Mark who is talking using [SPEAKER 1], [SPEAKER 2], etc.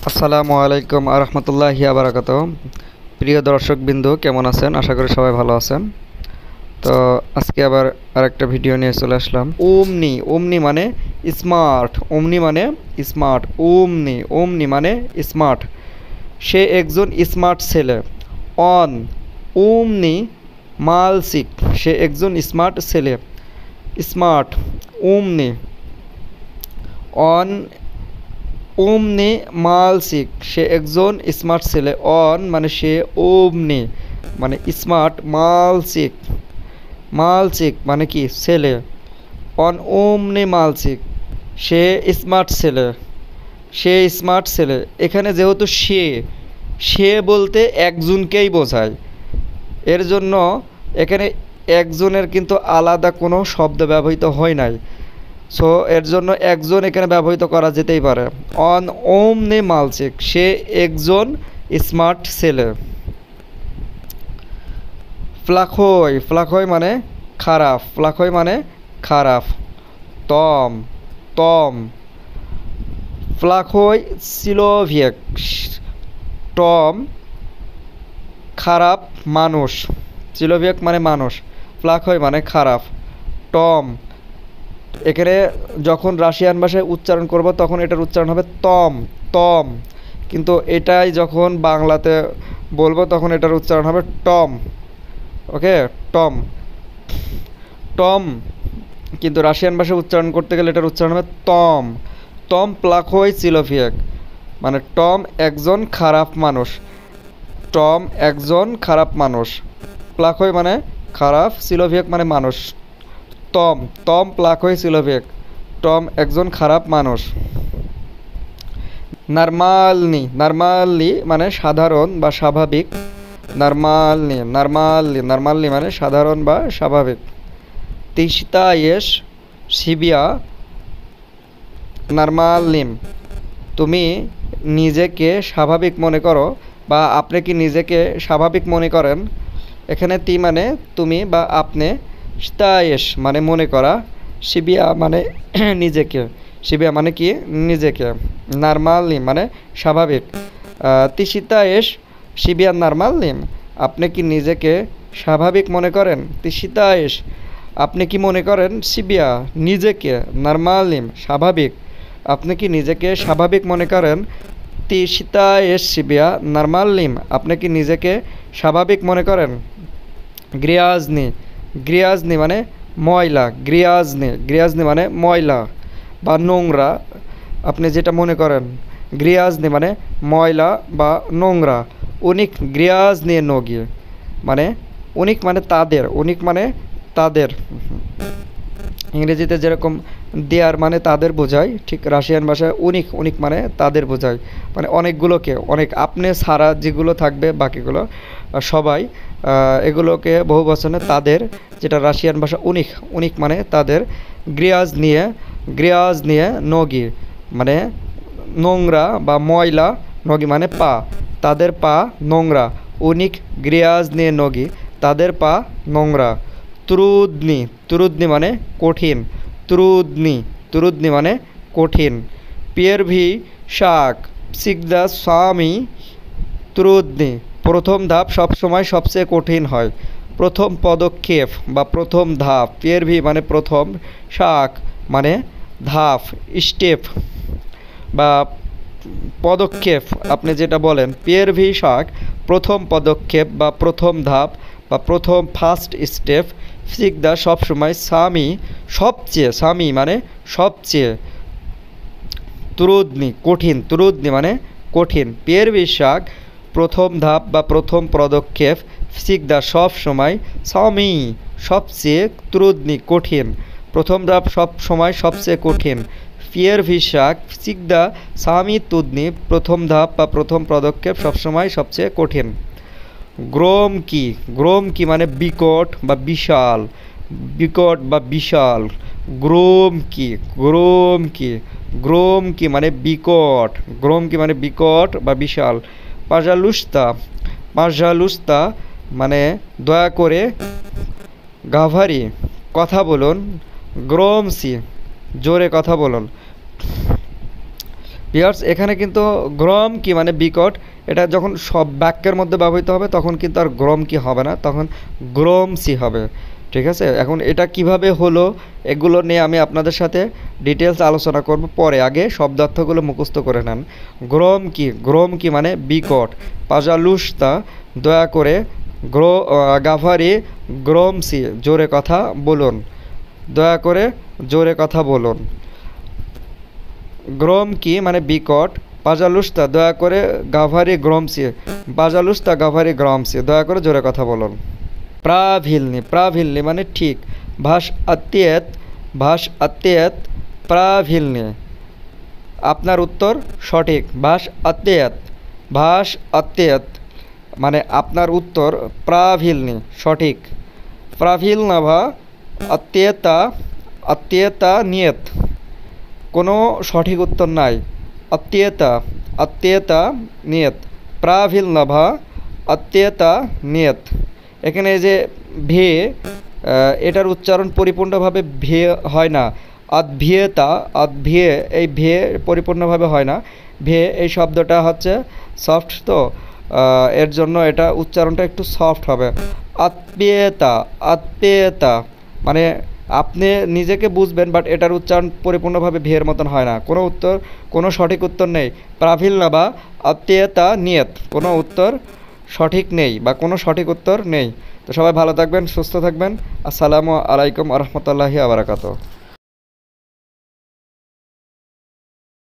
[SPEAKER 1] আসসালামু আলাইকুম আরহামতুল্লাহি আবরাকাত। প্রিয় দর্শকবৃন্দ, কেমন আছেন? আশা করি সবাই ভালো আছেন। তো আজকে আবার আরেকটা ভিডিও নিয়ে চলে আসলাম। ওমনি ওমনি মানে স্মার্ট, ওমনি মানে স্মার্ট, ওমনি ওমনি মানে স্মার্ট। সে একজন স্মার্ট ছেলে। অন ওমনি মালসিক, সে একজন স্মার্ট ছেলে। স্মার্ট ওমনি। অন ওমনি মালসিক, সে একজন স্মার্ট ছেলে। অন মানে সে, ওমনি মানে স্মার্ট, মালসিক মালসিক মানে কি ছেলে। অন ওমনি মালসিক, সে স্মার্ট ছেলে, সে স্মার্ট ছেলে। এখানে যেহেতু সে বলতে একজনকেই বোঝায়, এর জন্য এখানে একজনের কিন্তু আলাদা কোনো শব্দ ব্যবহৃত হয় নাই। সো এর জন্য একজন এখানে ব্যবহৃত করা যেতেই পারে। অন ওমনি মালসিক, সে একজন স্মার্ট ছেলে। ফ্লাখই, ফ্লাখই মানে খারাপ, ফ্লাখই মানে খারাপ। তম তম ফ্লাখই সিলোভিয়েক, টম খারাপ মানুষ। সিলোভিয়েক মানে মানুষ, ফ্লাখই মানে খারাপ। টম এখানে যখন রাশিয়ান ভাষায় উচ্চারণ করব তখন এটার উচ্চারণ হবে তম, তম। কিন্তু এটাই যখন বাংলাতে বলবো তখন এটার উচ্চারণ হবে টম। ওকে, টম টম। কিন্তু রাশিয়ান ভাষায় উচ্চারণ করতে গেলে এটার উচ্চারণ হবে তম। টম প্লাখোই সিলোভিয়েক, মানে টম একজন খারাপ মানুষ। টম একজন খারাপ মানুষ। প্লাখোই মানে খারাপ, সিলোভিয়েক মানে মানুষ। টম টম প্লাখোই সিলোভিয়েক, টম একজন খারাপ মানুষ। নরমালনি, নরমালি মানে সাধারণ বা স্বাভাবিক। নরমালনি নরমালি নরমালি মানে সাধারণ বা স্বাভাবিক। তিস্তায়েশ সিবিয়া নরমালনিম, তুমি নিজেকে স্বাভাবিক মনে করো বা আপনি কি নিজেকে স্বাভাবিক মনে করেন। এখানে তি মানে তুমি বা আপনি, স্তায়েশ মানে মনে করা, সিবিয়া মানে নিজেকে, সিবিয়া মানে কি নিজেকে, নরমালনিম মানে স্বাভাবিক। তিসিতায়েশ সিবিয়া নরমালনিম, আপনি কি নিজেকে স্বাভাবিক মনে করেন। তিসিতায়েশ আপনি কি মনে করেন, সিবিয়া নিজেকে, নরমালনিম স্বাভাবিক, আপনি কি নিজেকে স্বাভাবিক মনে করেন। তিসিতায়েশ সিবিয়া নরমালনিম, আপনি কি নিজেকে স্বাভাবিক মনে করেন। গ্রিয়াজনি, গ্রিয়াজনি মানে ময়লা, গ্রিয়াজনি, গ্রিয়াজনি মানে ময়লা বা নোংরা, আপনি যেটা মনে করেন। গ্রিয়াজনি মানে ময়লা বা নোংরা। উনিক গ্রিয়াজনি নোগি, মানে উনিক মানে তাদের, উনিক মানে তাদের। ইংরেজিতে যেরকম দেয়ার মানে তাদের বোঝায়, ঠিক রাশিয়ান ভাষায় উনিক, উনিক মানে তাদের বোঝায়, মানে অনেকগুলোকে, অনেক আপনি ছাড়া যেগুলো থাকবে বাকিগুলো সবাই, এগুলোকে বহু বচনে তাদের, যেটা রাশিয়ান ভাষা উনিক, উনিক মানে তাদের। গ্রিয়াজ নিয়ে নগি মানে নোংরা বা ময়লা, নগি মানে পা, তাদের পা নোংরা। উনিক গ্রিয়াজ নিয়ে নগি, তাদের পা নোংরা। ত্রুদনি, ত্রুদনি মানে কঠিন, ত্রুদনি, ত্রুদনি মানে কঠিন। পিয়েরভি শাক সিগদা স্বামী ত্রুদনি, প্রথম ধাপ সবসময় সবচেয়ে কঠিন হয়। প্রথম পদক্ষেপ বা প্রথম ধাপ, পিয়েরভি মানে প্রথম, শাক মানে ধাপ, স্টেপ বা পদক্ষেপ আপনি যেটা বলেন। পিয়েরভি শাক প্রথম পদক্ষেপ বা প্রথম ধাপ বা প্রথম ফার্স্ট স্টেপ। সিগদা সবসময়, স্বামী সবচেয়ে, স্বামী মানে সবচেয়ে। ত্রুদনি কঠিন, ত্রুদনি মানে কঠিন। পিয়েরভি শাক প্রথম ধাপ বা প্রথম পদক্ষেপ। সিগদা সব সময়, স্বামী সবচেয়ে, ত্রুদনি কঠিন, প্রথম ধাপ সব সময় সবচেয়ে কঠিন। পিয়েরভি শাক সিগদা স্বামী তুদনি, প্রথম ধাপ বা প্রথম পদক্ষেপ সবসময় সবচেয়ে কঠিন। গ্রোম কি, গ্রোম কি মানে বিকট বা বিশাল, বিকট বা বিশাল। গ্রোম কি, গ্রোম কি, গ্রোম কি মানে বিকট, গ্রোম কি মানে বিকট বা বিশাল। পাজালুস্তা, পাজালুস্তা মানে দয়া করে, গাভারি কথা বলুন। গ্রোমসি জোরে কথা বলুন। ভিউয়ার্স এখানে কিন্তু গ্রম কি মানে বিকট, এটা যখন সব বাক্যের মধ্যে ব্যবহৃত হবে তখন কিন্তু আর গ্রম কি হবে না, তখন গ্রোমসি হবে। ঠিক আছে, এখন এটা কিভাবে হলো এগুলো নিয়ে আমি আপনাদের সাথে ডিটেলস আলোচনা করব পরে, আগে শব্দার্থগুলো মুখস্থ করে নেন। গ্রোম কি মানে বিকট। পাজালুস্তা দয়া করে, গাভারি গ্রোমসি জোরে কথা বলুন, দয়া করে জোরে কথা বলুন। গ্রোম কি মানে বিকট, পাজালুস্তা দয়া করে, গাভারি গ্রোমসি, পাজালুস্তা গাভারি গ্রমসি দয়া করে জোরে কথা বলুন। প্রাভিলনি মানে ঠিক। ভাস আত্মেয়ত প্রাভিলনি, আপনার উত্তর সঠিক। ভাস আত্মেয়ত মানে আপনার উত্তর প্রাভিলনি সঠিক। প্রাভিলনাভা আত্মেয়তা আত্মেয়তা নিয়ত, কোনো সঠিক উত্তর নাই। আত্মেয়তা নিয়ত, প্রাভিলনাভা আত্মেয়তা নিয়ত। এখানে এই যে ভে, এটার উচ্চারণ পরিপূর্ণভাবে ভে হয় না। অদ্ভিয়ে এই ভে পরিপূর্ণভাবে হয় না। ভে এই শব্দটা হচ্ছে সফট, তো এর জন্য এটা উচ্চারণটা একটু সফট হবে। আত্মীয়তা মানে আপনি নিজেকে বুঝবেন, বাট এটার উচ্চারণ পরিপূর্ণভাবে ভের মতন হয় না। কোনো সঠিক উত্তর নেই। প্রাভিলনা বা আত্মীয়তা নিয়ত, কোনো উত্তর সঠিক নেই বা কোনো সঠিক উত্তর নেই। তো সবাই ভালো থাকবেন, সুস্থ থাকবেন। আসসালামু আলাইকুম আ রহমতুল্লাহি আ বারাকাতুহু।